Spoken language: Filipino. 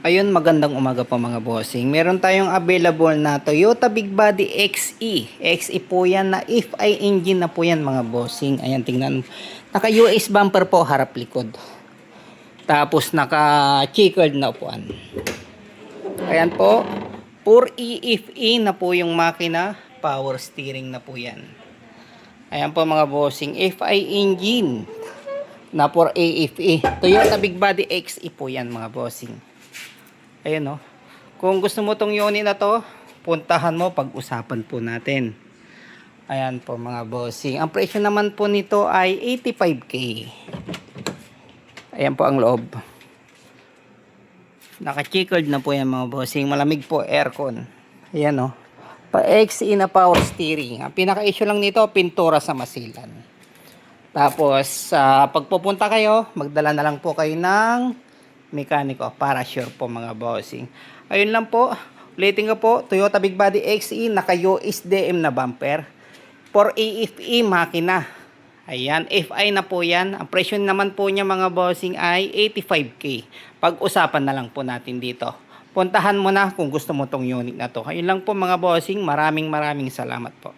Ayun, magandang umaga po mga bossing. Meron tayong available na Toyota Big Body XE. XE po yan na FI engine na po yan mga bossing. Ayan, tingnan. Naka US bumper po, harap likod. Tapos naka checkered na upuan. Ayan po, 4EFE na po yung makina. Power steering na po yan. Ayan po mga bossing, FI engine na 4AFE. Toyota Big Body XE po yan mga bossing. Ayan o. Kung gusto mo tong unit na to, puntahan mo, pag-usapan po natin. Ayan po mga bossing. Ang presyo naman po nito ay 85K. Ayan po ang loob. Naka-checkered na po yan mga bossing. Malamig po aircon. Ayan o. Pa-XE na power steering. Ang pinaka-issue lang nito, pintura sa masilan. Tapos, pag pupunta kayo, magdala na lang po kayo ng mekaniko para sure po mga bossing. Ayun lang po. Ulitin ko po, Toyota Big Body XE, naka USDM na bumper. For AFE makina. Ayan, FI na po yan. Ang presyo naman po niya mga bossing ay 85K. Pag-usapan na lang po natin dito. Puntahan mo na kung gusto mo tong unit na to. Ayun lang po mga bossing. Maraming salamat po.